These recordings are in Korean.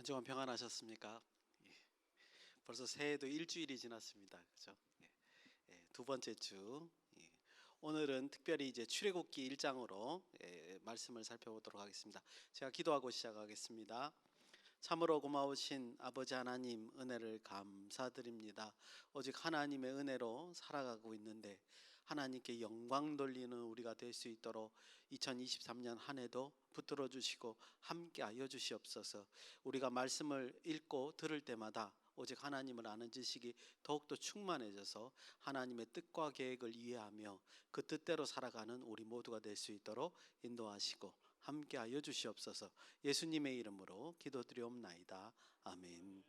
주간 평안하셨습니까? 예. 벌써 새해도 일주일이 지났습니다. 그죠? 두 번째 주. 예. 오늘은 특별히 이제 출애굽기 1장으로 말씀을 살펴보도록 하겠습니다. 제가 기도하고 시작하겠습니다. 참으로 고마우신 아버지 하나님, 은혜를 감사드립니다. 오직 하나님의 은혜로 살아가고 있는데 하나님께 영광 돌리는 우리가 될 수 있도록 2023년 한 해도 붙들어 주시고 함께 하여 주시옵소서. 우리가 말씀을 읽고 들을 때마다 오직 하나님을 아는 지식이 더욱더 충만해져서 하나님의 뜻과 계획을 이해하며 그 뜻대로 살아가는 우리 모두가 될 수 있도록 인도하시고 함께 하여 주시옵소서. 예수님의 이름으로 기도드리옵나이다. 아멘.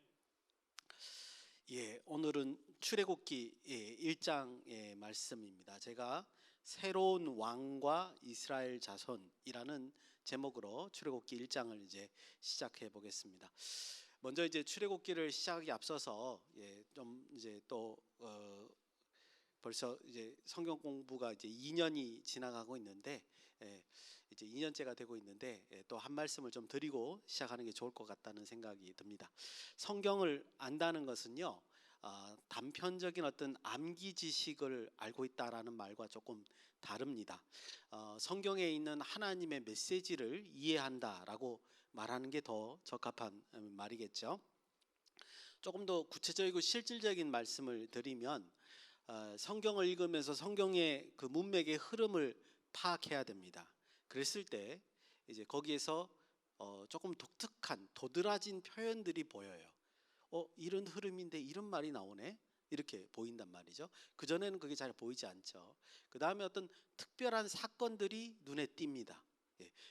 오늘은 출애굽기 1장의 말씀입니다. 제가 새로운 왕과 이스라엘 자손이라는 제목으로 출애굽기 1장을 이제 시작해 보겠습니다. 먼저 이제 출애굽기를 시작하기 앞서서 좀 이제 또 벌써 이제 성경 공부가 이제 2년이 지나가고 있는데 이제 2년째가 되고 있는데 또 한 말씀을 좀 드리고 시작하는 게 좋을 것 같다는 생각이 듭니다. 성경을 안다는 것은요, 단편적인 어떤 암기 지식을 알고 있다라는 말과 조금 다릅니다. 성경에 있는 하나님의 메시지를 이해한다라고 말하는 게 더 적합한 말이겠죠. 조금 더 구체적이고 실질적인 말씀을 드리면 성경을 읽으면서 성경의 그 문맥의 흐름을 파악해야 됩니다. 그랬을 때 이제 거기에서 조금 독특한 도드라진 표현들이 보여요. 이런 흐름인데 이런 말이 나오네, 이렇게 보인단 말이죠. 그전에는 그게 잘 보이지 않죠. 그 다음에 어떤 특별한 사건들이 눈에 띕니다.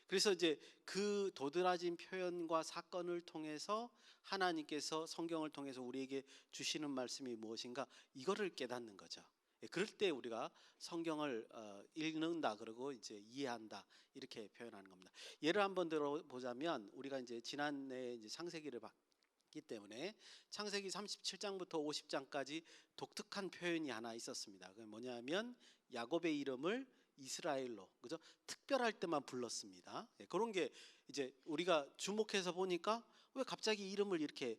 그래서 이제 그 도드라진 표현과 사건을 통해서 하나님께서 성경을 통해서 우리에게 주시는 말씀이 무엇인가, 이거를 깨닫는 거죠. 그럴 때 우리가 성경을 읽는다 그러고 이제 이해한다, 이렇게 표현하는 겁니다. 예를 한번 들어보자면, 우리가 이제 지난해 이제 창세기를 봤기 때문에 창세기 37장부터 50장까지 독특한 표현이 하나 있었습니다. 그게 뭐냐면 야곱의 이름을 이스라엘로, 그죠? 특별할 때만 불렀습니다. 그런 게 이제 우리가 주목해서 보니까 왜 갑자기 이름을 이렇게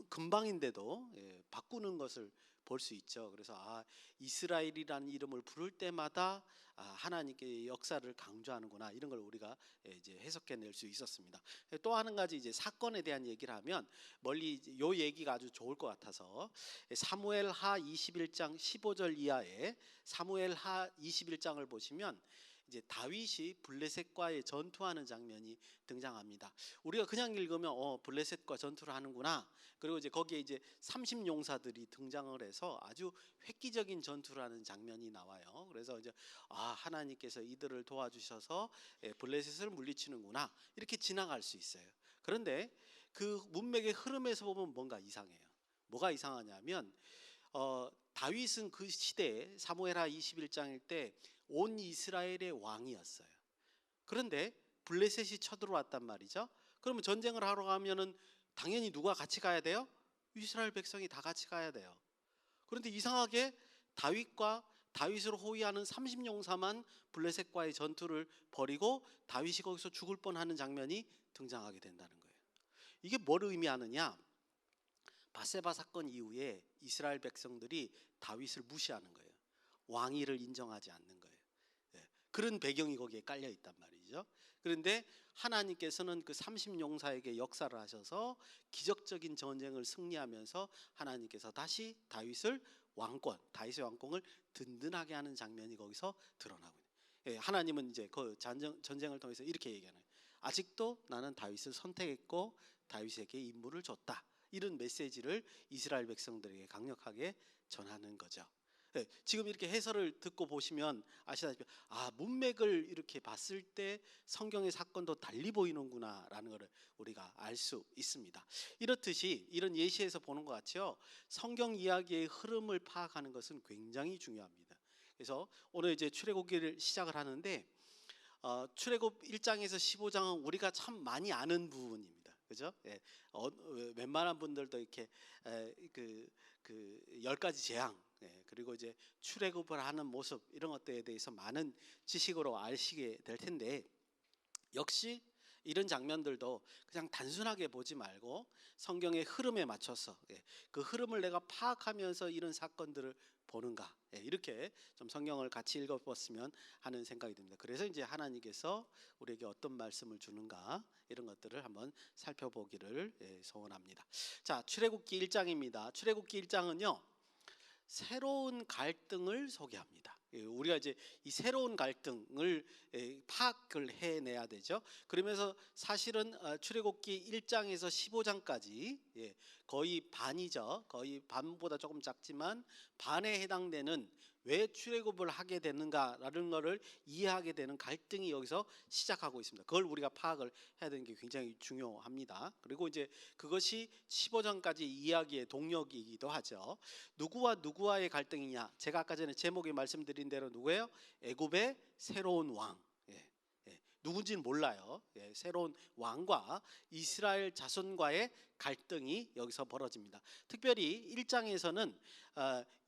금방인데도 바꾸는 것을 볼 수 있죠. 그래서 이스라엘이라는 이름을 부를 때마다 하나님께 역사를 강조하는구나, 이런 걸 우리가 이제 해석해낼 수 있었습니다. 또 한 가지 이제 사건에 대한 얘기를 하면 멀리 요 얘기가 아주 좋을 것 같아서 사무엘하 21장 15절 이하에 사무엘하 21장을 보시면 이제 다윗이 블레셋과의 전투하는 장면이 등장합니다. 우리가 그냥 읽으면 블레셋과 전투를 하는구나. 그리고 이제 거기에 이제 30용사들이 등장을 해서 아주 획기적인 전투를 하는 장면이 나와요. 그래서 이제 하나님께서 이들을 도와주셔서 블레셋을 물리치는구나, 이렇게 지나갈 수 있어요. 그런데 그 문맥의 흐름에서 보면 뭔가 이상해요. 뭐가 이상하냐면 다윗은 그 시대에 사무엘하 21장일 때 온 이스라엘의 왕이었어요. 그런데 블레셋이 쳐들어왔단 말이죠. 그러면 전쟁을 하러 가면은 당연히 누가 같이 가야 돼요? 이스라엘 백성이 다 같이 가야 돼요. 그런데 이상하게 다윗을 호위하는 30용사만 블레셋과의 전투를 벌이고 다윗이 거기서 죽을 뻔하는 장면이 등장하게 된다는 거예요. 이게 뭘 의미하느냐? 바세바 사건 이후에 이스라엘 백성들이 다윗을 무시하는 거예요. 왕위를 인정하지 않는 거예요. 그런 배경이 거기에 깔려 있단 말이죠. 그런데 하나님께서는 그 30용사에게 역사를 하셔서 기적적인 전쟁을 승리하면서 하나님께서 다시 다윗의 왕권을 든든하게 하는 장면이 거기서 드러나고 있어요. 하나님은 이제 그 전쟁을 통해서 이렇게 얘기하는 거예요. 아직도 나는 다윗을 선택했고 다윗에게 임무를 줬다, 이런 메시지를 이스라엘 백성들에게 강력하게 전하는 거죠. 지금 이렇게 해설을 듣고 보시면 아시다시피 문맥을 이렇게 봤을 때 성경의 사건도 달리 보이는구나 라는 것을 우리가 알 수 있습니다. 이렇듯이 이런 예시에서 보는 것 같죠. 성경 이야기의 흐름을 파악하는 것은 굉장히 중요합니다. 그래서 오늘 이제 출애굽기를 시작을 하는데 출애굽 1장에서 15장은 우리가 참 많이 아는 부분입니다. 그죠? 웬만한 분들도 이렇게 그 10가지 재앙, 그리고 이제 출애굽을 하는 모습, 이런 것들에 대해서 많은 지식으로 아시게 될 텐데, 역시 이런 장면들도 그냥 단순하게 보지 말고 성경의 흐름에 맞춰서 그 흐름을 내가 파악하면서 이런 사건들을 보는가, 이렇게 좀 성경을 같이 읽어봤으면 하는 생각이 듭니다. 그래서 이제 하나님께서 우리에게 어떤 말씀을 주는가 이런 것들을 한번 살펴보기를 소원합니다. 자, 출애굽기 1장입니다. 출애굽기 1장은요 새로운 갈등을 소개합니다. 우리가 이제 이 새로운 갈등을 파악을 해내야 되죠. 그러면서 사실은 출애굽기 1장에서 15장까지 거의 반이죠. 거의 반보다 조금 작지만 반에 해당되는 왜 출애굽을 하게 되는가라는 것을 이해하게 되는 갈등이 여기서 시작하고 있습니다. 그걸 우리가 파악을 해야 되는 게 굉장히 중요합니다. 그리고 이제 그것이 15장까지 이야기의 동력이기도 하죠. 누구와 누구와의 갈등이냐? 제가 아까 전에 제목에 말씀드린 대로 누구예요? 애굽의 새로운 왕. 누군지는 몰라요. 새로운 왕과 이스라엘 자손과의 갈등이 여기서 벌어집니다. 특별히 1장에서는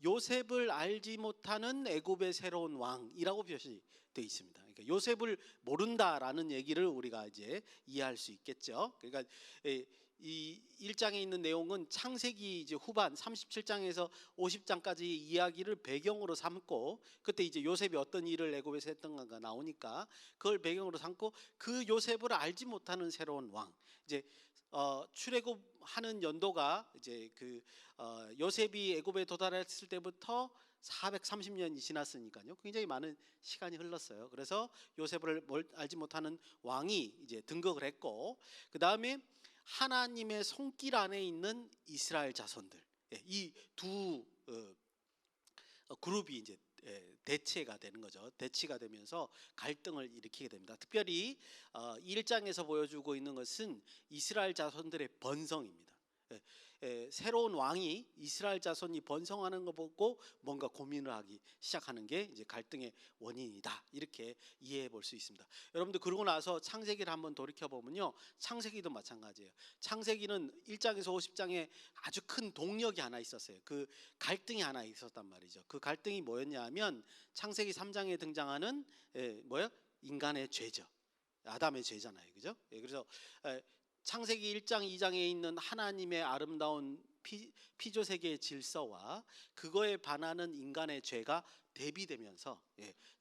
요셉을 알지 못하는 애굽의 새로운 왕이라고 표시되어 있습니다. 그러니까 요셉을 모른다라는 얘기를 우리가 이제 이해할 수 있겠죠. 그러니까 이 1장에 있는 내용은 창세기 이제 후반 37장에서 50장까지 이야기를 배경으로 삼고, 그때 이제 요셉이 어떤 일을 애굽에서 했던가가 나오니까 그걸 배경으로 삼고 그 요셉을 알지 못하는 새로운 왕, 이제 출애굽하는 연도가 이제 요셉이 애굽에 도달했을 때부터 430년이 지났으니까요. 굉장히 많은 시간이 흘렀어요. 그래서 요셉을 알지 못하는 왕이 이제 등극을 했고, 그 다음에 하나님의 손길 안에 있는 이스라엘 자손들, 이 두 그룹이 이제 대체가 되는 거죠. 대치가 되면서 갈등을 일으키게 됩니다. 특별히 1장에서 보여주고 있는 것은 이스라엘 자손들의 번성입니다. 새로운 왕이 이스라엘 자손이 번성하는 거 보고 뭔가 고민을 하기 시작하는 게 이제 갈등의 원인이다, 이렇게 이해해 볼 수 있습니다. 여러분들 그러고 나서 창세기를 한번 돌이켜 보면요, 창세기도 마찬가지예요. 창세기는 1장에서 50장에 아주 큰 동력이 하나 있었어요. 그 갈등이 하나 있었단 말이죠. 그 갈등이 뭐였냐면 창세기 3장에 등장하는 뭐요? 인간의 죄죠. 아담의 죄잖아요, 그죠? 그래서 창세기 1장 2장에 있는 하나님의 아름다운 피조세계의 질서와 그거에 반하는 인간의 죄가 대비되면서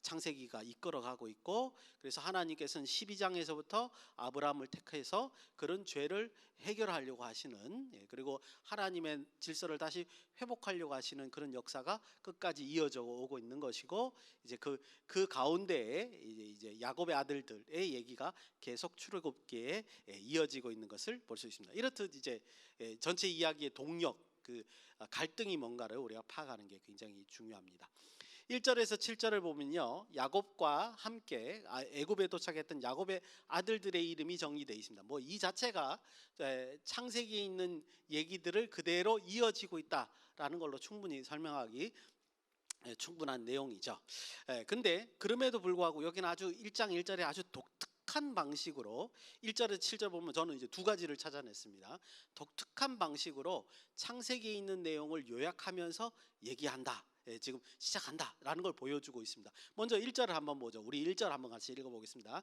창세기가 이끌어가고 있고, 그래서 하나님께서는 12장에서부터 아브라함을 택해서 그런 죄를 해결하려고 하시는, 그리고 하나님의 질서를 다시 회복하려고 하시는 그런 역사가 끝까지 이어져 오고 있는 것이고, 이제 그 가운데에 이제 야곱의 아들들의 얘기가 계속 출애굽기에 이어지고 있는 것을 볼 수 있습니다. 이렇듯 이제 전체 이야기의 동력, 그 갈등이 뭔가를 우리가 파악하는 게 굉장히 중요합니다. 1절에서 7절을 보면요, 야곱과 함께 애굽에 도착했던 야곱의 아들들의 이름이 정리되어 있습니다. 뭐 이 자체가 창세기에 있는 얘기들을 그대로 이어지고 있다라는 걸로 충분히 설명하기 충분한 내용이죠. 근데 그럼에도 불구하고 여기는 아주 1장 1절에 아주 독특한 방식으로 1절에서 7절 보면 저는 이제 두 가지를 찾아냈습니다. 독특한 방식으로 창세기에 있는 내용을 요약하면서 얘기한다, 지금 시작한다라는 걸 보여주고 있습니다. 먼저 1절을 한번 보죠. 우리 1절 한번 같이 읽어보겠습니다.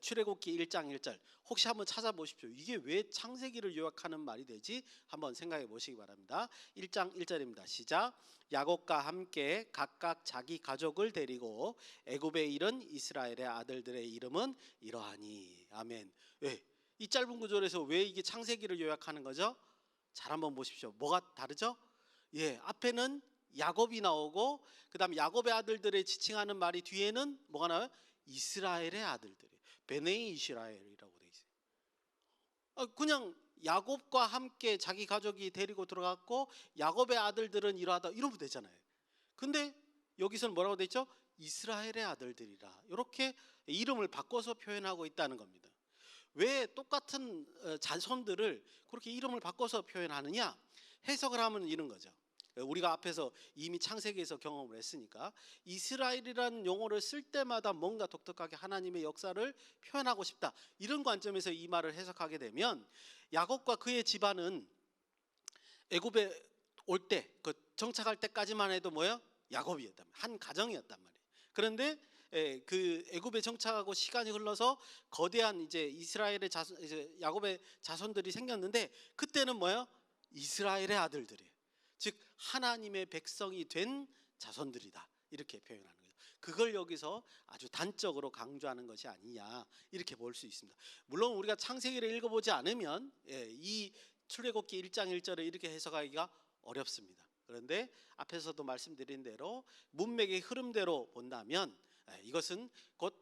출애굽기 1장 1절. 혹시 한번 찾아보십시오. 이게 왜 창세기를 요약하는 말이 되지? 한번 생각해 보시기 바랍니다. 1장 1절입니다. 시작. 야곱과 함께 각각 자기 가족을 데리고 애굽에 이른 이스라엘의 아들들의 이름은 이러하니. 아멘. 이 짧은 구절에서 왜 이게 창세기를 요약하는 거죠? 잘 한번 보십시오. 뭐가 다르죠? 앞에는 야곱이 나오고 그다음 야곱의 아들들의 지칭하는 말이 뒤에는 뭐가 나와요? 이스라엘의 아들들이, 베네이 이스라엘이라고 돼 있어요. 그냥 야곱과 함께 자기 가족이 데리고 들어갔고 야곱의 아들들은 이러하다 이러면 되잖아요. 근데 여기서는 뭐라고 돼 있죠? 이스라엘의 아들들이라, 이렇게 이름을 바꿔서 표현하고 있다는 겁니다. 왜 똑같은 자손들을 그렇게 이름을 바꿔서 표현하느냐? 해석을 하면 이런 거죠. 우리가 앞에서 이미 창세기에서 경험을 했으니까 이스라엘이라는 용어를 쓸 때마다 뭔가 독특하게 하나님의 역사를 표현하고 싶다, 이런 관점에서 이 말을 해석하게 되면 야곱과 그의 집안은 애굽에 올 때, 그 정착할 때까지만 해도 뭐예요? 야곱이었단 말이에요. 한 가정이었단 말이에요. 그런데 그 애굽에 정착하고 시간이 흘러서 거대한 이제 이스라엘의 자손, 이제 야곱의 자손들이 생겼는데 그때는 뭐예요? 이스라엘의 아들들이에요. 즉 하나님의 백성이 된 자손들이다 이렇게 표현하는 거죠. 그걸 여기서 아주 단적으로 강조하는 것이 아니냐 이렇게 볼 수 있습니다. 물론 우리가 창세기를 읽어보지 않으면 이 출애굽기 1장 1절을 이렇게 해석하기가 어렵습니다. 그런데 앞에서도 말씀드린 대로 문맥의 흐름대로 본다면 이것은 곧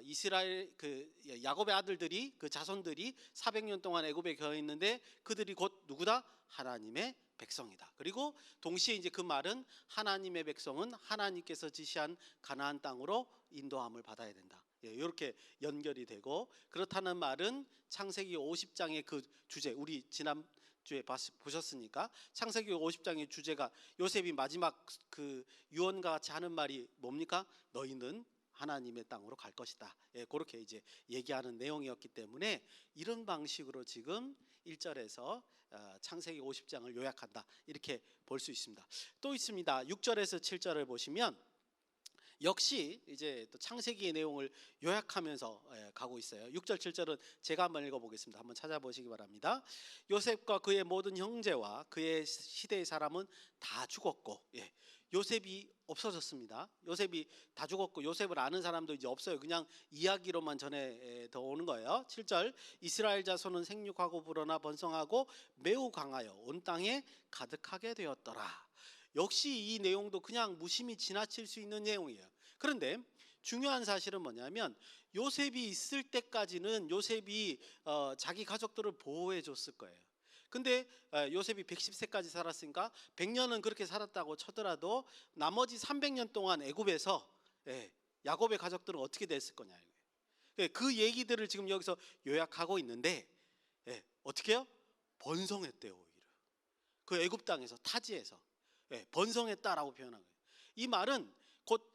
이스라엘 그 야곱의 아들들이 그 자손들이 400년 동안 애굽에 거해 있는데 그들이 곧 누구다? 하나님의 백성이다. 그리고 동시에 이제 그 말은 하나님의 백성은 하나님께서 지시한 가나안 땅으로 인도함을 받아야 된다. 이렇게 연결이 되고 그렇다는 말은 창세기 50장의 그 주제 우리 지난 주에 보셨으니까 창세기 50장의 주제가 요셉이 마지막 그 유언과 같이 하는 말이 뭡니까? 너희는 하나님의 땅으로 갈 것이다. 그렇게 이제 얘기하는 내용이었기 때문에 이런 방식으로 지금 1절에서 창세기 50장을 요약한다. 이렇게 볼 수 있습니다. 또 있습니다. 6절에서 7절을 보시면 역시 이제 또 창세기의 내용을 요약하면서 가고 있어요. 6절 7절은 제가 한번 읽어보겠습니다. 한번 찾아보시기 바랍니다. 요셉과 그의 모든 형제와 그의 시대의 사람은 다 죽었고 요셉이 없어졌습니다. 요셉이 다 죽었고 요셉을 아는 사람도 이제 없어요. 그냥 이야기로만 전해 더 오는 거예요. 7절 이스라엘 자손은 생육하고 불어나 번성하고 매우 강하여 온 땅에 가득하게 되었더라. 역시 이 내용도 그냥 무심히 지나칠 수 있는 내용이에요. 그런데 중요한 사실은 뭐냐면 요셉이 있을 때까지는 요셉이 자기 가족들을 보호해 줬을 거예요. 근데 요셉이 110세까지 살았으니까 100년은 그렇게 살았다고 쳐더라도 나머지 300년 동안 애굽에서 야곱의 가족들은 어떻게 됐을 거냐 그 얘기들을 지금 여기서 요약하고 있는데 어떻게 해요? 번성했대요. 오히려 그 애굽 땅에서 타지에서 번성했다라고 표현한 거예요. 이 말은 곧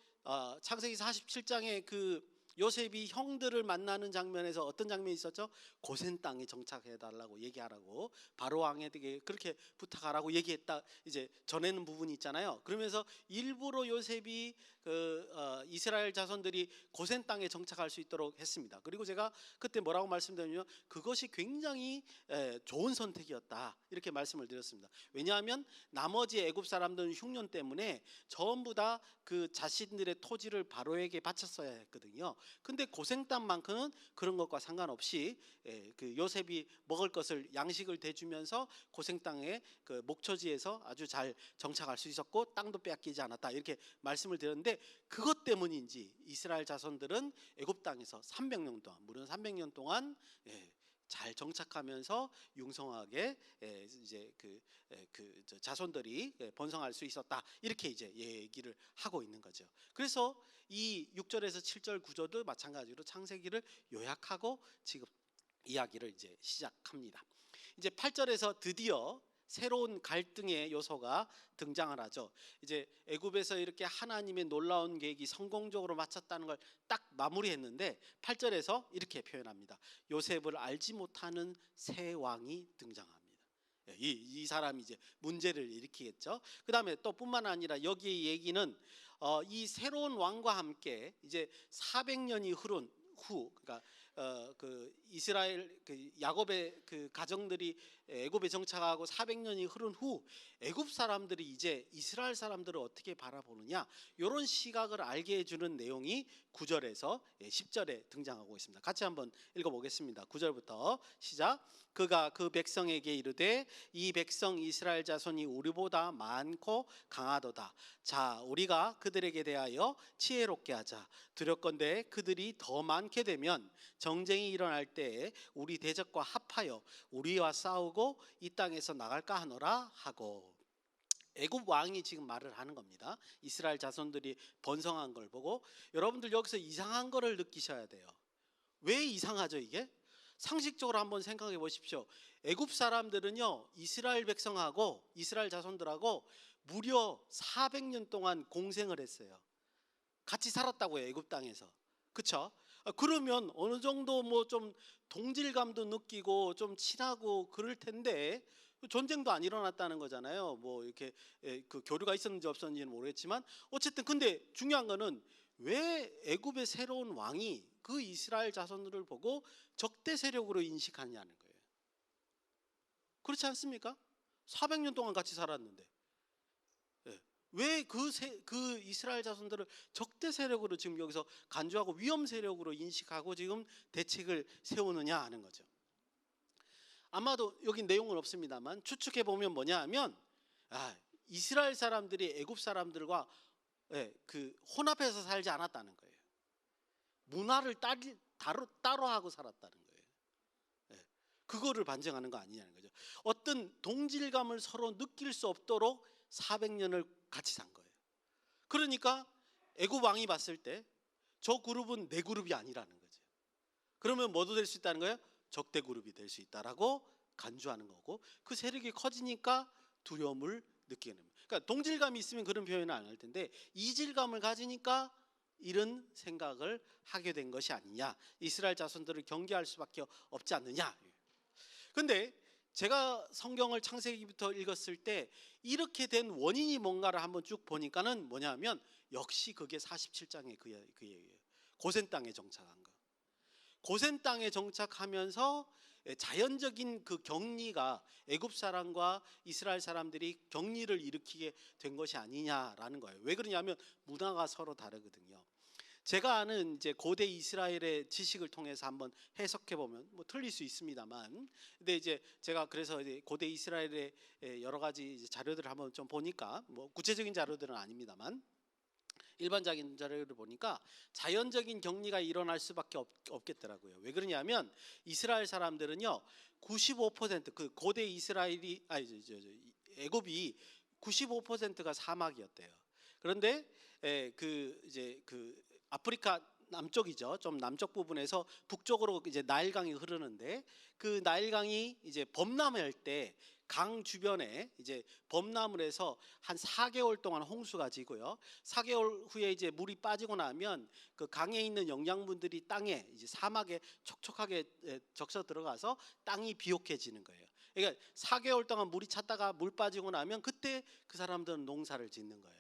창세기 47장에 그 요셉이 형들을 만나는 장면에서 어떤 장면이 있었죠? 고센 땅에 정착해달라고 얘기하라고 바로 왕에게 그렇게 부탁하라고 얘기했다. 이제 전에는 부분이 있잖아요. 그러면서 일부러 요셉이 이스라엘 자손들이 고센 땅에 정착할 수 있도록 했습니다. 그리고 제가 그때 뭐라고 말씀드렸냐면 그것이 굉장히 좋은 선택이었다 이렇게 말씀을 드렸습니다. 왜냐하면 나머지 애굽 사람들은 흉년 때문에 전부 다 그 자신들의 토지를 바로에게 바쳤어야 했거든요. 근데 고생 땅만큼은 그런 것과 상관없이 그 요셉이 먹을 것을 양식을 대주면서 고생 땅의 그 목초지에서 아주 잘 정착할 수 있었고 땅도 빼앗기지 않았다 이렇게 말씀을 드렸는데 그것 때문인지 이스라엘 자손들은 애굽 땅에서 300년 동안 무려 300년 동안 잘 정착하면서 융성하게 이제 그 자손들이 번성할 수 있었다 이렇게 이제 얘기를 하고 있는 거죠. 그래서 이 6절에서 7절 구조도 마찬가지로 창세기를 요약하고 지금 이야기를 이제 시작합니다. 이제 8절에서 드디어 새로운 갈등의 요소가 등장을 하죠. 이제 애굽에서 이렇게 하나님의 놀라운 계획이 성공적으로 마쳤다는 걸 딱 마무리했는데 8절에서 이렇게 표현합니다. 요셉을 알지 못하는 새 왕이 등장합니다. 이 사람이 이제 문제를 일으키겠죠. 그 다음에 또 뿐만 아니라 여기 얘기는 이 새로운 왕과 함께 이제 400년이 흐른 후, 그러니까 그 이스라엘 그 야곱의 그 가정들이 애굽에 정착하고 400년이 흐른 후 애굽 사람들이 이제 이스라엘 사람들을 어떻게 바라보느냐 이런 시각을 알게 해주는 내용이 9절에서 10절에 등장하고 있습니다. 같이 한번 읽어보겠습니다. 9절부터 시작. 그가 그 백성에게 이르되 이 백성 이스라엘 자손이 우리보다 많고 강하도다. 자 우리가 그들에게 대하여 지혜롭게 하자. 두렵건대 그들이 더 많게 되면 정쟁이 일어날 때에 우리 대적과 합하여 우리와 싸우고 이 땅에서 나갈까 하노라 하고. 애굽 왕이 지금 말을 하는 겁니다. 이스라엘 자손들이 번성한 걸 보고 여러분들 여기서 이상한 거를 느끼셔야 돼요. 왜 이상하죠 이게? 상식적으로 한번 생각해 보십시오. 애굽 사람들은요 이스라엘 백성하고 이스라엘 자손들하고 무려 400년 동안 공생을 했어요. 같이 살았다고요 애굽 땅에서. 그렇죠? 그러면 어느 정도 뭐 좀 동질감도 느끼고 좀 친하고 그럴 텐데 전쟁도 안 일어났다는 거잖아요. 뭐 이렇게 그 교류가 있었는지 없었는지는 모르겠지만 어쨌든 근데 중요한 거는 왜 애굽의 새로운 왕이 그 이스라엘 자손들을 보고 적대 세력으로 인식하냐는 거예요. 그렇지 않습니까? 400년 동안 같이 살았는데 왜 그 이스라엘 자손들을 적대 세력으로 지금 여기서 간주하고 위험 세력으로 인식하고 지금 대책을 세우느냐 하는 거죠. 아마도 여기 내용은 없습니다만 추측해 보면 뭐냐 하면 이스라엘 사람들이 애굽 사람들과 그 혼합해서 살지 않았다는 거예요. 문화를 따로 하고 살았다는 거예요. 그거를 반증하는 거 아니냐는 거죠. 어떤 동질감을 서로 느낄 수 없도록 400년을 같이 산 거예요. 그러니까 애굽 왕이 봤을 때 저 그룹은 내 그룹이 아니라는 거죠. 그러면 뭐도 될 수 있다는 거예요? 적대 그룹이 될 수 있다라고 간주하는 거고, 그 세력이 커지니까 두려움을 느끼게 됩니다. 그러니까 동질감이 있으면 그런 표현을 안 할 텐데 이질감을 가지니까 이런 생각을 하게 된 것이 아니냐, 이스라엘 자손들을 경계할 수밖에 없지 않느냐. 근데 제가 성경을 창세기부터 읽었을 때 이렇게 된 원인이 뭔가를 한번 쭉 보니까는 뭐냐면 역시 그게 47장의 그 얘기예요. 고센 땅에 정착한 거. 고센 땅에 정착하면서 자연적인 그 격리가 애굽 사람과 이스라엘 사람들이 격리를 일으키게 된 것이 아니냐라는 거예요. 왜 그러냐면 문화가 서로 다르거든요. 제가 아는 이제 고대 이스라엘의 지식을 통해서 한번 해석해 보면 뭐 틀릴 수 있습니다만, 근데 이제 제가 그래서 이제 고대 이스라엘의 여러 가지 이제 자료들을 한번 좀 보니까, 뭐 구체적인 자료들은 아닙니다만 일반적인 자료를 보니까 자연적인 격리가 일어날 수밖에 없겠더라고요. 왜 그러냐면 이스라엘 사람들은요 95%그 고대 이스라엘이 애굽이 95%가 사막이었대요. 그런데 그 아프리카 남쪽이죠. 좀 남쪽 부분에서 북쪽으로 이제 나일강이 흐르는데 그 나일강이 이제 범람할 때 강 주변에 이제 범람을 해서 한 4개월 동안 홍수가 지고요. 4개월 후에 이제 물이 빠지고 나면 그 강에 있는 영양분들이 땅에 이제 사막에 촉촉하게 적셔 들어가서 땅이 비옥해지는 거예요. 그러니까 4개월 동안 물이 찼다가 물 빠지고 나면 그때 그 사람들은 농사를 짓는 거예요.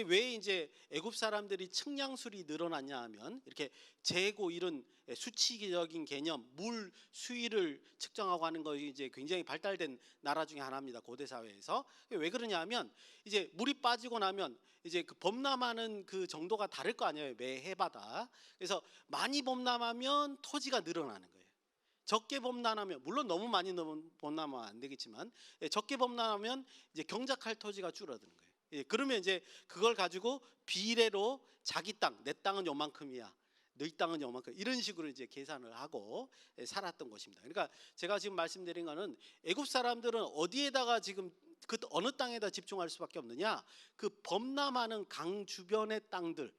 왜 이제 애굽 사람들이 측량술이 늘어났냐 하면 이렇게 재고 이런 수치적인 개념, 물 수위를 측정하고 하는 것이 이제 굉장히 발달된 나라 중에 하나입니다. 고대 사회에서. 왜 그러냐 하면 이제 물이 빠지고 나면 이제 그 범람하는 그 정도가 다를 거 아니에요. 매 해마다. 그래서 많이 범람하면 토지가 늘어나는 거예요. 적게 범람하면, 물론 너무 많이 범람하면 안 되겠지만 적게 범람하면 이제 경작할 토지가 줄어드는 거예요. 그러면 이제 그걸 가지고 비례로 자기 땅, 내 땅은 요만큼이야, 너희 땅은 요만큼, 이런 식으로 이제 계산을 하고 살았던 것입니다. 그러니까 제가 지금 말씀드린 거는 애굽 사람들은 어디에다가 지금 그 어느 땅에다 집중할 수밖에 없느냐, 그 범람하는 강 주변의 땅들,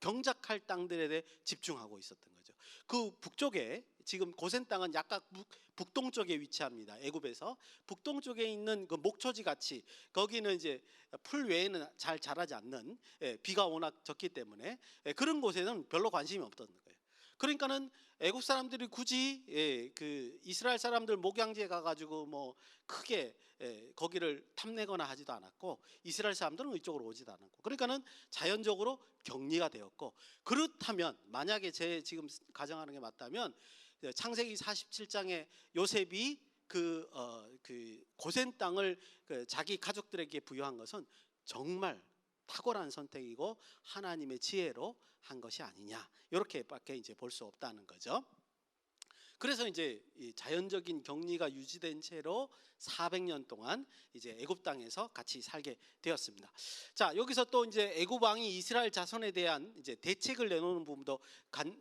경작할 땅들에 대해 집중하고 있었던 거죠. 그 북쪽에 지금 고센 땅은 약간 북동쪽에 위치합니다. 애굽에서 북동쪽에 있는 그 목초지 같이, 거기는 이제 풀 외에는 잘 자라지 않는, 비가 워낙 적기 때문에 그런 곳에는 별로 관심이 없던 거예요. 그러니까는 애굽 사람들이 굳이 그 이스라엘 사람들 목양지에 가가지고 뭐 크게 거기를 탐내거나 하지도 않았고, 이스라엘 사람들은 이쪽으로 오지도 않았고, 그러니까는 자연적으로 격리가 되었고, 그렇다면 만약에 제 지금 가정하는 게 맞다면 창세기 47장에 요셉이 그 고센 땅을 자기 가족들에게 부여한 것은 정말 탁월한 선택이고 하나님의 지혜로 한 것이 아니냐, 이렇게밖에 이제 볼 수 없다는 거죠. 그래서 이제 이 자연적인 격리가 유지된 채로 400년 동안 이제 애굽 땅에서 같이 살게 되었습니다. 자, 여기서 또 이제 애굽 왕이 이스라엘 자손에 대한 이제 대책을 내놓는 부분도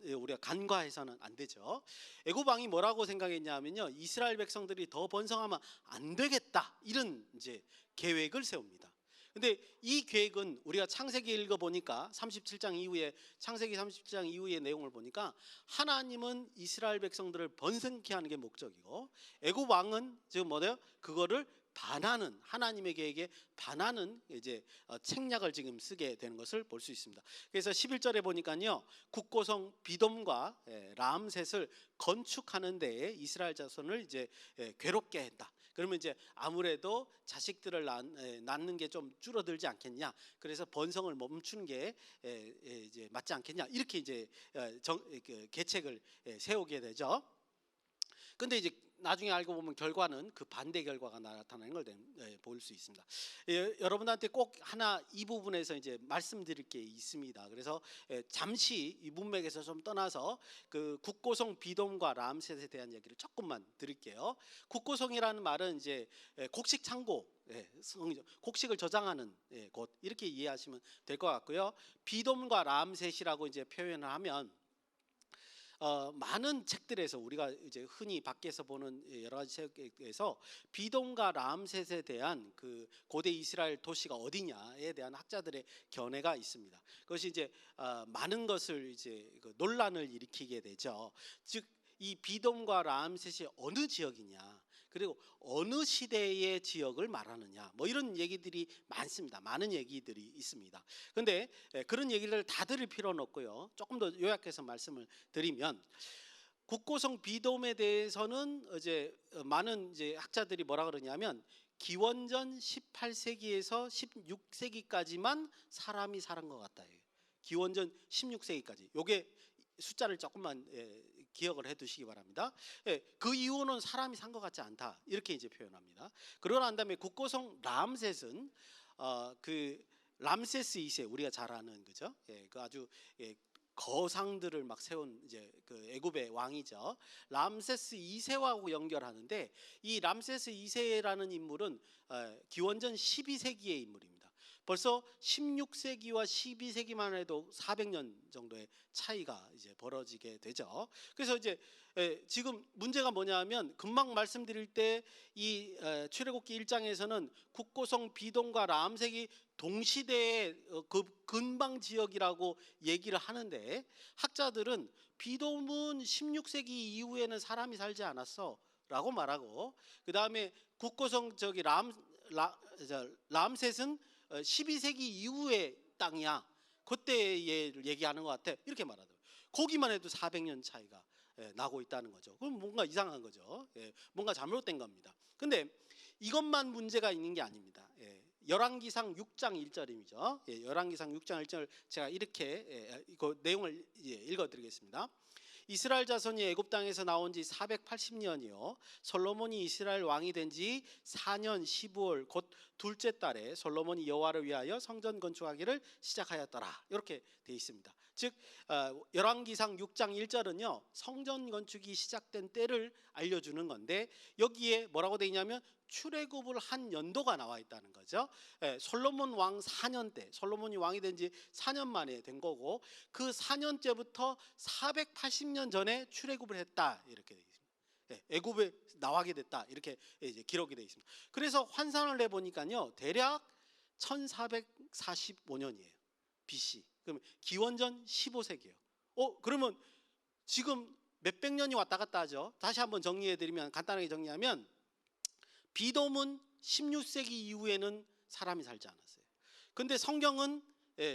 우리가 간과해서는 안 되죠. 애굽 왕이 뭐라고 생각했냐면요, 이스라엘 백성들이 더 번성하면 안 되겠다, 이런 이제 계획을 세웁니다. 근데 이 계획은 우리가 창세기 읽어보니까 37장 이후에, 창세기 37장 이후의 내용을 보니까 하나님은 이스라엘 백성들을 번성케 하는 게 목적이고, 애굽 왕은 지금 뭐래요? 그거를 반하는, 하나님의 계획에 반하는 이제 책략을 지금 쓰게 되는 것을 볼 수 있습니다. 그래서 11절에 보니까요, 국고성 비돔과 람셋을 건축하는 데에 이스라엘 자손을 이제 괴롭게 했다. 그러면 이제 아무래도 자식들을 낳는 게 좀 줄어들지 않겠냐. 그래서 번성을 멈추는 게 이제 맞지 않겠냐. 이렇게 이제 계책을 세우게 되죠. 근데 이제 나중에 알고 보면 결과는 그 반대 결과가 나타나는 걸 볼 수 있습니다. 여러분한테 꼭 하나 이 부분에서 이제 말씀드릴 게 있습니다. 그래서 잠시 이 문맥에서 좀 떠나서 그 국고성 비돔과 람셋에 대한 얘기를 조금만 드릴게요. 국고성이라는 말은 이제 곡식 창고, 곡식을 저장하는 곳 이렇게 이해하시면 될 것 같고요. 비돔과 람셋이라고 이제 표현을 하면 많은 책들에서 우리가 이제 흔히 밖에서 보는 여러 가지 책에서 비돔과 람셋에 대한 그 고대 이스라엘 도시가 어디냐에 대한 학자들의 견해가 있습니다. 그것이 이제 많은 것을 이제 논란을 일으키게 되죠. 즉 이 비돔과 람셋이 어느 지역이냐, 그리고 어느 시대의 지역을 말하느냐, 뭐 이런 얘기들이 많습니다. 많은 얘기들이 있습니다. 그런데 그런 얘기를 다 들을 필요는 없고요. 조금 더 요약해서 말씀을 드리면, 국고성 비돔에 대해서는 이제 많은 이제 학자들이 뭐라 그러냐면 기원전 18세기에서 16세기까지만 사람이 살은 것 같다. 기원전 16세기까지. 요게 숫자를 조금만 기억을 해두시기 바랍니다. 그 이후는 사람이 산 것 같지 않다 이렇게 이제 표현합니다. 그러고 난 다음에 국고성 람셋은 그 람세스 2세 우리가 잘 아는 그죠? 그 아주 거상들을 막 세운 이제 그 애굽의 왕이죠. 람세스 2세하고 연결하는데 이 람세스 2세라는 인물은 기원전 12세기의 인물입니다. 벌써 16세기와 12세기만 해도 400년 정도의 차이가 이제 벌어지게 되죠. 그래서 이제 지금 문제가 뭐냐면 금방 말씀드릴 때 이 출애굽기 1장에서는 국고성 비돔과 람색이 동시대의 그 근방 지역이라고 얘기를 하는데 하학자들은 비돔은 16세기 이후에는 사람이 살지 않았어라고 말하고 그 다음에 국고성 저기 람셋은 12세기 이후의 땅이야. 그때 얘기하는 것 같아. 이렇게 말하더라고요. 거기만 해도 400년 차이가 나고 있다는 거죠. 그럼 뭔가 이상한 거죠. 뭔가 잘못된 겁니다. 근데 이것만 문제가 있는 게 아닙니다. 열왕기상 6장 1절이죠. 열왕기상 6장 1절 제가 이렇게 그 내용을 읽어드리겠습니다. 이스라엘 자손이 애굽 땅에서 나온 지 480년이요 솔로몬이 이스라엘 왕이 된 지 4년 15월 곧 둘째 달에 솔로몬이 여호와를 위하여 성전 건축하기를 시작하였더라. 이렇게 되어 있습니다. 즉 열왕기상 6장 1절은요 성전 건축이 시작된 때를 알려주는 건데 여기에 뭐라고 되어 있냐면 출애굽을 한 연도가 나와 있다는 거죠. 솔로몬 왕 4년 때 솔로몬이 왕이 된 지 4년 만에 된 거고 그 4년째부터 480년 전에 출애굽을 했다 이렇게 되어 있습니다. 애굽에 나가게 됐다 이렇게 이제 기록이 되어 있습니다. 그래서 환산을 해보니까요 대략 1445년이에요 BC. 그럼 기원전 15세기예요. 그러면 지금 몇백 년이 왔다 갔다 하죠. 다시 한번 정리해드리면 간단하게 정리하면 비돔은 16세기 이후에는 사람이 살지 않았어요. 근데 성경은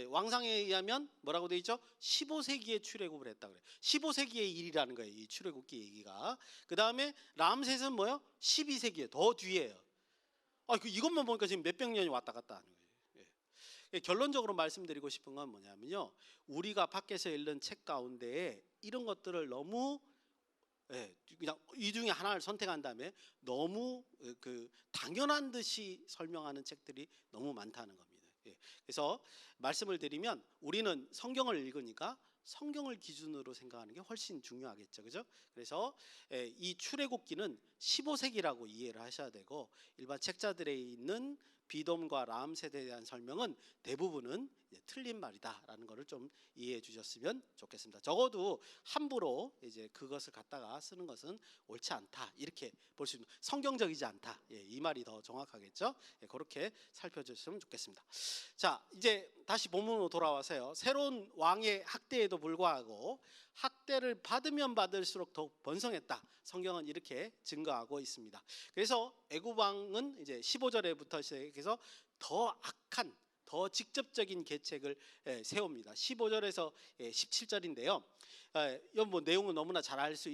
왕상에 의하면 뭐라고 되어 있죠? 15세기에 출애굽을 했다 그래요. 15세기의 일이라는 거예요. 이 출애굽기 얘기가. 그 다음에 람셋은 뭐요? 12세기에 더 뒤에요. 이것만 보니까 지금 몇백 년이 왔다 갔다 하는 거예요. 결론적으로 말씀드리고 싶은 건 뭐냐면요. 우리가 밖에서 읽는 책 가운데에 이런 것들을 너무 그냥 이 중에 하나를 선택한 다음에 너무 그 당연한 듯이 설명하는 책들이 너무 많다는 겁니다. 그래서 말씀을 드리면 우리는 성경을 읽으니까 성경을 기준으로 생각하는 게 훨씬 중요하겠죠, 그죠? 그래서 이 출애굽기는 15세기라고 이해를 하셔야 되고 일반 책자들에 있는 비돔과 람셋에 대한 설명은 대부분은 틀린 말이다라는 것을 좀 이해해 주셨으면 좋겠습니다. 적어도 함부로 이제 그것을 갖다가 쓰는 것은 옳지 않다 이렇게 볼 수 있는 성경적이지 않다 이 말이 더 정확하겠죠. 그렇게 살펴주셨으면 좋겠습니다. 자 이제 다시 본문으로 돌아와서요. 새로운 왕의 학대에도 불구하고 학대를 받으면 받을수록 더욱 번성했다. 성경은 이렇게 증거하고 있습니다. 그래서 애굽 왕은 이제 15절에부터 시작해서 더 악한 더 직접적인 계책을 세웁니다. 15절에서 17절인데요. 뭐 내용은 너무나 잘 알 수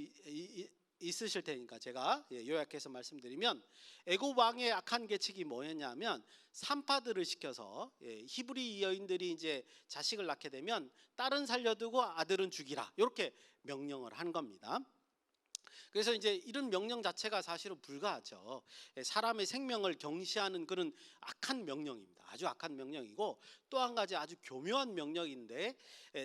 있으실 테니까 제가 요약해서 말씀드리면, 애굽 왕의 악한 계책이 뭐였냐면 산파들을 시켜서 히브리 여인들이 이제 자식을 낳게 되면 딸은 살려두고 아들은 죽이라, 이렇게 명령을 한 겁니다. 그래서 이제 이런 명령 자체가 사실은 불가하죠. 사람의 생명을 경시하는 그런 악한 명령입니다. 아주 악한 명령이고, 또 한 가지 아주 교묘한 명령인데,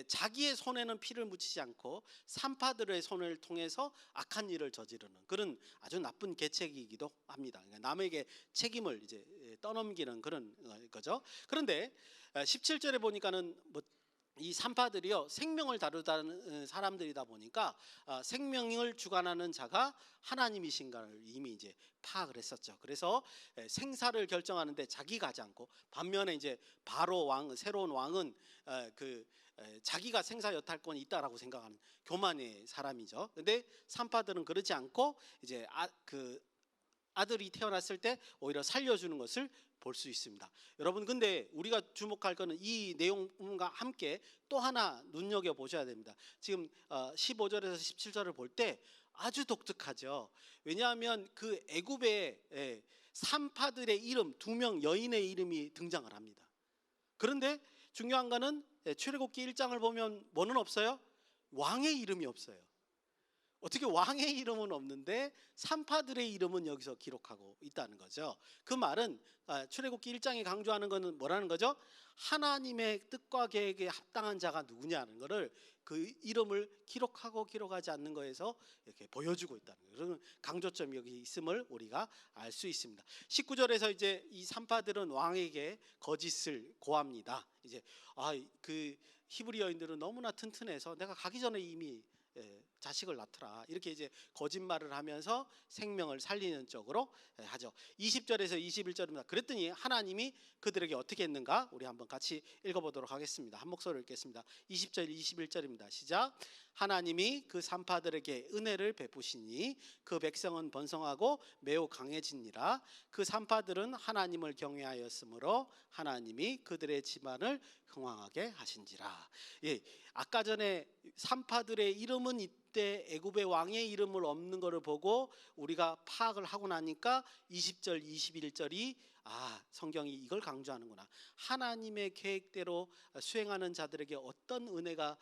자기의 손에는 피를 묻히지 않고 산파들의 손을 통해서 악한 일을 저지르는 그런 아주 나쁜 계책이기도 합니다. 그러니까 남에게 책임을 이제 떠넘기는 그런 거죠. 그런데 17절에 보니까는 이 산파들이요, 생명을 다루다는 사람들이다 보니까 생명을 주관하는 자가 하나님이신가를 이미 이제 파악을 했었죠. 그래서 생사를 결정하는데 자기가 하지 않고, 반면에 이제 바로 왕, 새로운 왕은 자기가 생사 여탈권이 있다라고 생각하는 교만의 사람이죠. 근데 산파들은 그렇지 않고 이제 아들이 태어났을 때 오히려 살려주는 것을 볼 수 있습니다. 여러분, 근데 우리가 주목할 것은 이 내용과 함께 또 하나 눈여겨 보셔야 됩니다. 지금 15절에서 17절을 볼 때 아주 독특하죠. 왜냐하면 그 애굽의 산파들의 이름, 2명 여인의 이름이 등장을 합니다. 그런데 중요한 거는 출애굽기 1장을 보면 뭐는 없어요? 왕의 이름이 없어요. 어떻게 왕의 이름은 없는데 산파들의 이름은 여기서 기록하고 있다는 거죠. 그 말은 출애굽기 1장이 강조하는 것은 뭐라는 거죠? 하나님의 뜻과 계획에 합당한 자가 누구냐는 것을 그 이름을 기록하지 않는 거에서 이렇게 보여주고 있다는 거예요. 그런 강조점이 여기 있음을 우리가 알 수 있습니다. 19절에서 이제 이 산파들은 왕에게 거짓을 고합니다. 이제 그 히브리 여인들은 너무나 튼튼해서 내가 가기 전에 이미 자식을 낳더라, 이렇게 이제 거짓말을 하면서 생명을 살리는 쪽으로 하죠. 20절에서 21절입니다. 그랬더니 하나님이 그들에게 어떻게 했는가, 우리 한번 같이 읽어보도록 하겠습니다. 한 목소리로 읽겠습니다. 20절 21절입니다. 시작. 하나님이 그 산파들에게 은혜를 베푸시니 그 백성은 번성하고 매우 강해지니라. 그 산파들은 하나님을 경외하였으므로 하나님이 그들의 집안을 흥왕하게 하신지라. 아까 전에 산파들의 이름은 이때 애굽의 왕의 이름을 없는 것을 보고 우리가 파악을 하고 나니까 20절 21절이 성경이 이걸 강조하는구나. 하나님의 계획대로 수행하는 자들에게 어떤 은혜가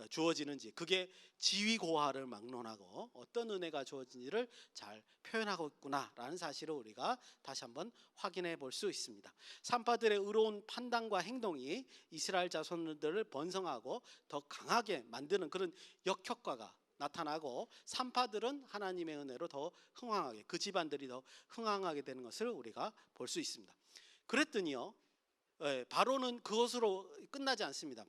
주어지는지, 그게 지위고하를 막론하고 어떤 은혜가 주어지는지를 잘 표현하고 있구나라는 사실을 우리가 다시 한번 확인해 볼 수 있습니다. 산파들의 의로운 판단과 행동이 이스라엘 자손들을 번성하고 더 강하게 만드는 그런 역효과가 나타나고, 산파들은 하나님의 은혜로 더 흥왕하게, 그 집안들이 더 흥왕하게 되는 것을 우리가 볼 수 있습니다. 그랬더니요, 바로는 그것으로 끝나지 않습니다.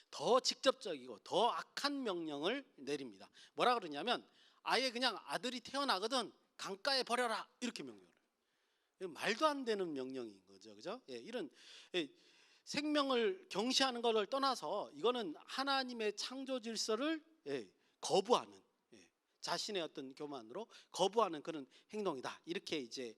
더 직접적이고 더 악한 명령을 내립니다. 뭐라 그러냐면 아예 그냥 아들이 태어나거든 강가에 버려라, 이렇게 명령을 해요. 말도 안 되는 명령인 거죠, 그죠? 이런 생명을 경시하는 것을 떠나서 이거는 하나님의 창조 질서를 거부하는, 자신의 어떤 교만으로 거부하는 그런 행동이다, 이렇게 이제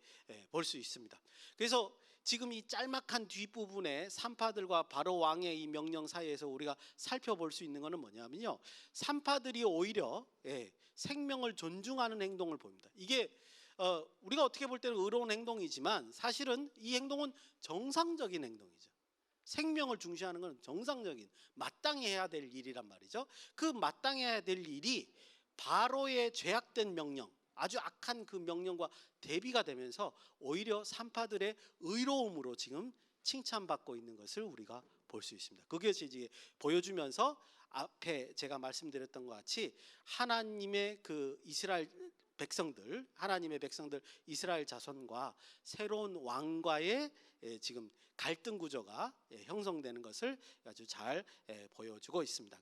볼 수 있습니다. 그래서 지금 이 짤막한 뒷부분에 산파들과 바로 왕의 이 명령 사이에서 우리가 살펴볼 수 있는 것은 뭐냐면요, 산파들이 오히려 생명을 존중하는 행동을 보입니다. 이게 우리가 어떻게 볼 때는 의로운 행동이지만 사실은 이 행동은 정상적인 행동이죠. 생명을 중시하는 것은 정상적인, 마땅히 해야 될 일이란 말이죠. 그 마땅히 해야 될 일이 바로의 죄악된 명령, 아주 악한 그 명령과 대비가 되면서 오히려 산파들의 의로움으로 지금 칭찬받고 있는 것을 우리가 볼 수 있습니다. 그것이 이제 보여주면서 앞에 제가 말씀드렸던 것 같이 하나님의 그 이스라엘 백성들, 하나님의 백성들 이스라엘 자손과 새로운 왕과의 지금 갈등 구조가 형성되는 것을 아주 잘 보여주고 있습니다.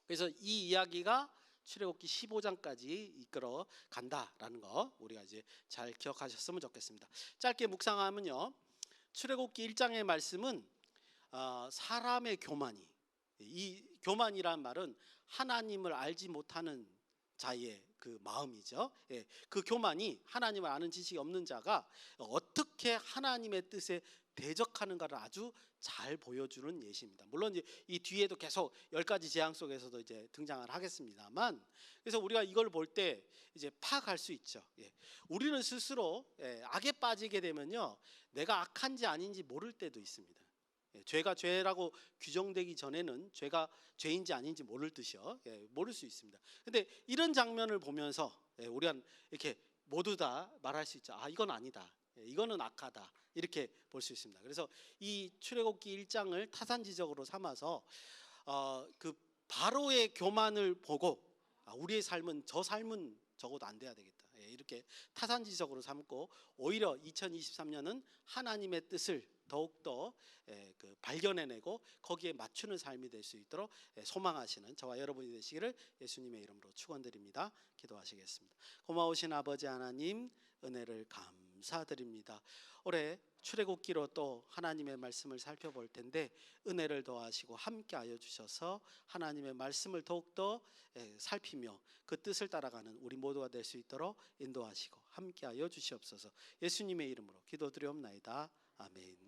그래서 이 이야기가 출애굽기 15장까지 이끌어 간다라는 거 우리가 이제 잘 기억하셨으면 좋겠습니다. 짧게 묵상하면요, 출애굽기 1장의 말씀은 사람의 교만이, 이 교만이란 말은 하나님을 알지 못하는 자의 그 마음이죠. 예, 그 교만이 하나님을 아는 지식이 없는 자가 어떻게 하나님의 뜻에 대적하는가를 아주 잘 보여주는 예시입니다. 물론 이제 이 뒤에도 계속 10가지 재앙 속에서도 이제 등장을 하겠습니다만, 그래서 우리가 이걸 볼 때 이제 파악할 수 있죠. 예, 우리는 스스로 악에 빠지게 되면요, 내가 악한지 아닌지 모를 때도 있습니다. 죄가 죄라고 규정되기 전에는 죄가 죄인지 아닌지 모를 듯이요. 모를 수 있습니다. 근데 이런 장면을 보면서 우리가 이렇게 모두 다 말할 수 있죠. 아, 이건 아니다. 이거는 악하다. 이렇게 볼 수 있습니다. 그래서 이 출애굽기 1장을 타산지적으로 삼아서 그 바로의 교만을 보고 우리의 삶은 저 삶은 적어도 안 돼야 되겠다. 이렇게 타산지적으로 삼고 오히려 2023년은 하나님의 뜻을 더욱더 발견해내고 거기에 맞추는 삶이 될 수 있도록 소망하시는 저와 여러분이 되시기를 예수님의 이름으로 축원드립니다. 기도하시겠습니다. 고마우신 아버지 하나님, 은혜를 감사드립니다. 올해 출애굽기로 또 하나님의 말씀을 살펴볼 텐데 은혜를 더하시고 함께하여 주셔서 하나님의 말씀을 더욱더 살피며 그 뜻을 따라가는 우리 모두가 될 수 있도록 인도하시고 함께하여 주시옵소서. 예수님의 이름으로 기도드리옵나이다. 아멘.